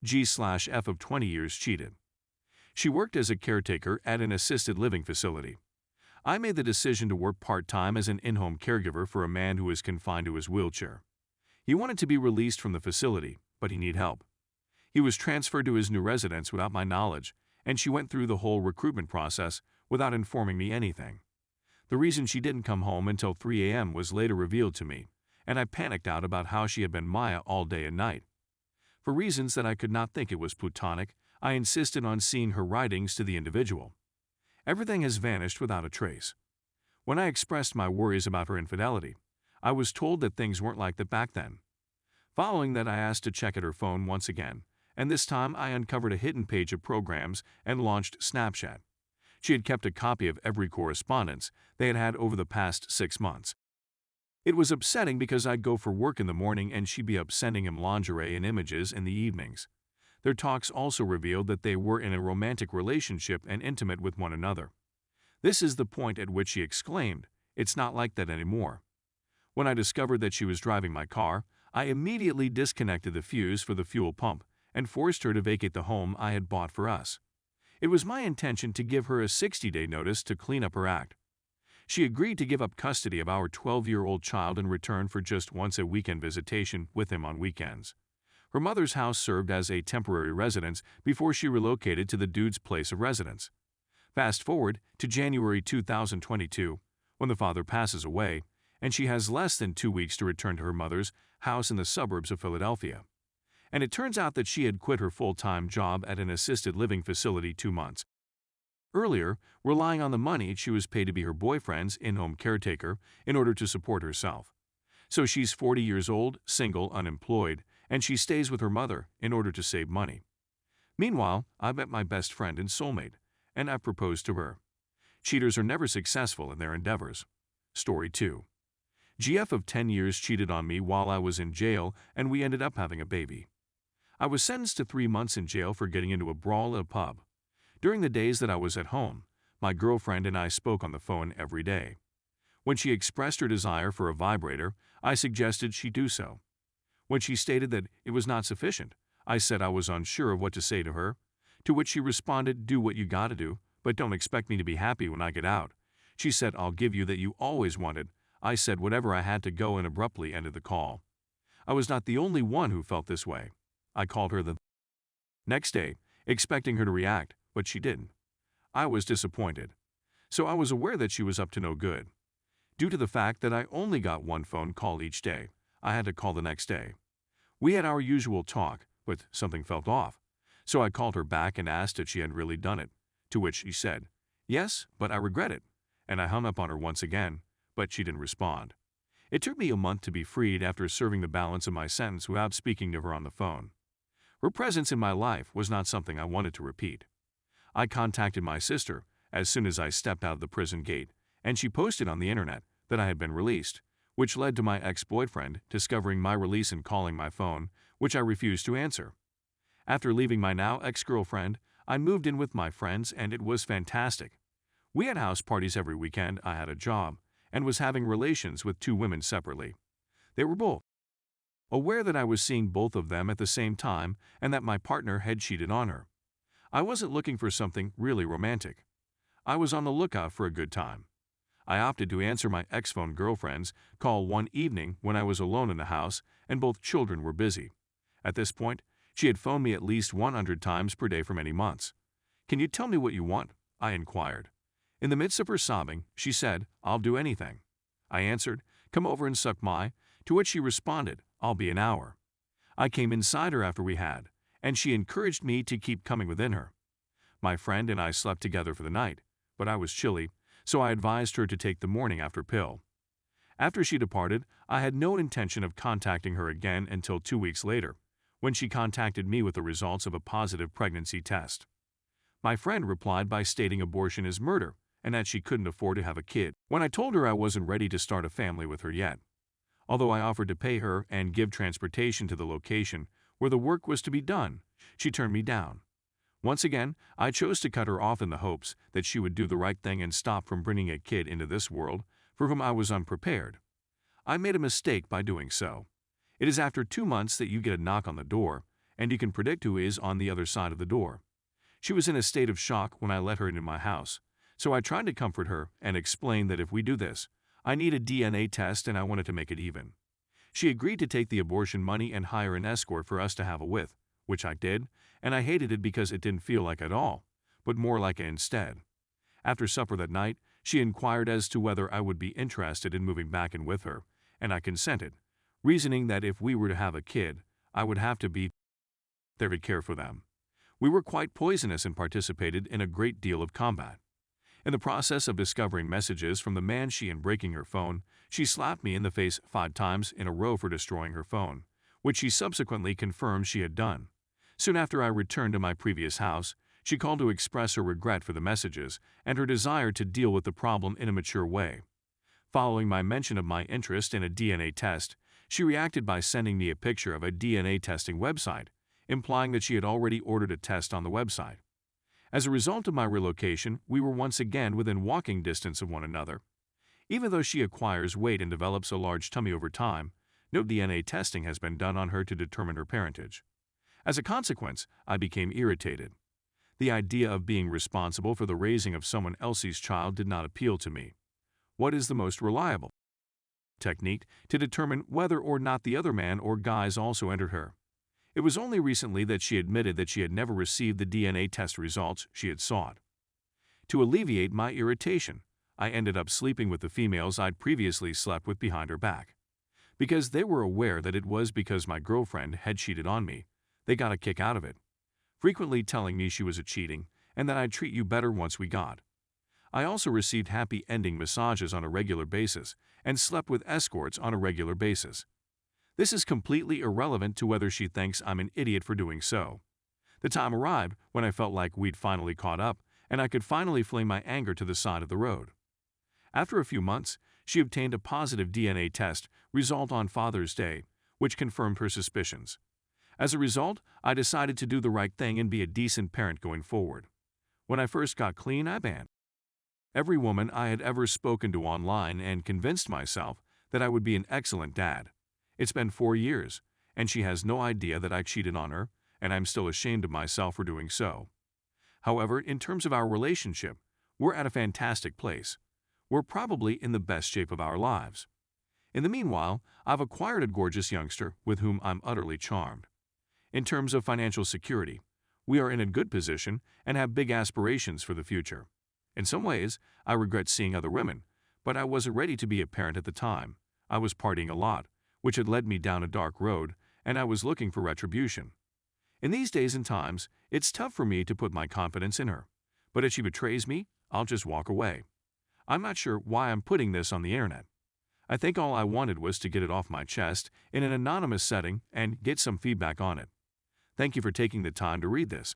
G/F of 20 years cheated. She worked as a caretaker at an assisted living facility. I made the decision to work part-time as an in-home caregiver for a man who is confined to his wheelchair. He wanted to be released from the facility, but he needed help. He was transferred to his new residence without my knowledge, and she went through the whole recruitment process without informing me anything. The reason she didn't come home until 3 a.m. was later revealed to me, and I panicked out about how she had been Maya all day and night. For reasons that I could not think it was plutonic, I insisted on seeing her writings to the individual. Everything has vanished without a trace. When I expressed my worries about her infidelity, I was told that things weren't like that back then. Following that, I asked to check at her phone once again, and this time I uncovered a hidden page of programs and launched Snapchat. She had kept a copy of every correspondence they had had over the past 6 months. It was upsetting because I'd go for work in the morning and she'd be up sending him lingerie and images in the evenings. Their talks also revealed that they were in a romantic relationship and intimate with one another. This is the point at which she exclaimed, "It's not like that anymore." When I discovered that she was driving my car, I immediately disconnected the fuse for the fuel pump and forced her to vacate the home I had bought for us. It was my intention to give her a 60-day notice to clean up her act. She agreed to give up custody of our 12-year-old child in return for just once a weekend visitation with him on weekends. Her mother's house served as a temporary residence before she relocated to the dude's place of residence. Fast forward to January 2022, when the father passes away, and she has less than 2 weeks to return to her mother's house in the suburbs of Philadelphia. And it turns out that she had quit her full-time job at an assisted living facility 2 months earlier, relying on the money she was paid to be her boyfriend's in-home caretaker in order to support herself. So she's 40 years old, single, unemployed, and she stays with her mother in order to save money. Meanwhile, I met my best friend and soulmate, and I proposed to her. Cheaters are never successful in their endeavors. Story 2. GF of 10 years cheated on me while I was in jail, and we ended up having a baby. I was sentenced to 3 months in jail for getting into a brawl at a pub. During the days that I was at home, my girlfriend and I spoke on the phone every day. When she expressed her desire for a vibrator, I suggested she do so. When she stated that it was not sufficient, I said I was unsure of what to say to her, to which she responded, "Do what you gotta do, but don't expect me to be happy when I get out." She said, "I'll give you that you always wanted." I said whatever, I had to go, and abruptly ended the call. I was not the only one who felt this way. I called her the next day, expecting her to react, but she didn't. I was disappointed. So I was aware that she was up to no good. Due to the fact that I only got one phone call each day, I had to call the next day. We had our usual talk, but something felt off. So I called her back and asked if she had really done it, to which she said, "Yes, but I regret it." And I hung up on her once again, but she didn't respond. It took me a month to be freed after serving the balance of my sentence without speaking to her on the phone. Her presence in my life was not something I wanted to repeat. I contacted my sister as soon as I stepped out of the prison gate, and she posted on the internet that I had been released, which led to my ex-boyfriend discovering my release and calling my phone, which I refused to answer. After leaving my now ex-girlfriend, I moved in with my friends, and it was fantastic. We had house parties every weekend. I had a job and was having relations with 2 women separately. They were both aware that I was seeing both of them at the same time and that my partner had cheated on her. I wasn't looking for something really romantic. I was on the lookout for a good time. I opted to answer my ex-phone girlfriend's call one evening when I was alone in the house and both children were busy. At this point, she had phoned me at least 100 times per day for many months. "Can you tell me what you want?" I inquired. In the midst of her sobbing, she said, "I'll do anything." I answered, "Come over and suck my," to which she responded, "I'll be an hour." I came inside her after we had, and she encouraged me to keep coming within her. My friend and I slept together for the night, but I was chilly, so I advised her to take the morning after pill. After she departed, I had no intention of contacting her again until 2 weeks later, when she contacted me with the results of a positive pregnancy test. My friend replied by stating abortion is murder and that she couldn't afford to have a kid, when I told her I wasn't ready to start a family with her yet. Although I offered to pay her and give transportation to the location where the work was to be done, she turned me down. Once again, I chose to cut her off in the hopes that she would do the right thing and stop from bringing a kid into this world for whom I was unprepared. I made a mistake by doing so. It is after 2 months that you get a knock on the door, and you can predict who is on the other side of the door. She was in a state of shock when I let her into my house, so I tried to comfort her and explain that if we do this, I need a DNA test and I wanted to make it even. She agreed to take the abortion money and hire an escort for us to have a with, which I did, and I hated it because it didn't feel like it at all, but more like it instead. After supper that night, she inquired as to whether I would be interested in moving back in with her, and I consented, reasoning that if we were to have a kid, I would have to be there to care for them. We were quite poisonous and participated in a great deal of combat. In the process of discovering messages from the man she and breaking her phone, she slapped me in the face 5 times in a row for destroying her phone, which she subsequently confirmed she had done. Soon after I returned to my previous house, she called to express her regret for the messages and her desire to deal with the problem in a mature way. Following my mention of my interest in a DNA test, she reacted by sending me a picture of a DNA testing website, implying that she had already ordered a test on the website. As a result of my relocation, we were once again within walking distance of one another. Even though she acquires weight and develops a large tummy over time, no DNA testing has been done on her to determine her parentage. As a consequence, I became irritated. The idea of being responsible for the raising of someone else's child did not appeal to me. What is the most reliable technique to determine whether or not the other man or guys also entered her? It was only recently that she admitted that she had never received the DNA test results she had sought. To alleviate my irritation, I ended up sleeping with the females I'd previously slept with behind her back. Because they were aware that it was because my girlfriend had cheated on me, they got a kick out of it, frequently telling me she was a cheating and that I'd treat you better once we got. I also received happy ending massages on a regular basis and slept with escorts on a regular basis. This is completely irrelevant to whether she thinks I'm an idiot for doing so. The time arrived when I felt like we'd finally caught up and I could finally fling my anger to the side of the road. After a few months, she obtained a positive DNA test result on Father's Day, which confirmed her suspicions. As a result, I decided to do the right thing and be a decent parent going forward. When I first got clean, I banned every woman I had ever spoken to online and convinced myself that I would be an excellent dad. It's been 4 years, and she has no idea that I cheated on her, and I'm still ashamed of myself for doing so. However, in terms of our relationship, we're at a fantastic place. We're probably in the best shape of our lives. In the meanwhile, I've acquired a gorgeous youngster with whom I'm utterly charmed. In terms of financial security, we are in a good position and have big aspirations for the future. In some ways, I regret seeing other women, but I wasn't ready to be a parent at the time. I was partying a lot, which had led me down a dark road, and I was looking for retribution. In these days and times, it's tough for me to put my confidence in her, but if she betrays me, I'll just walk away. I'm not sure why I'm putting this on the internet. I think all I wanted was to get it off my chest in an anonymous setting and get some feedback on it. Thank you for taking the time to read this.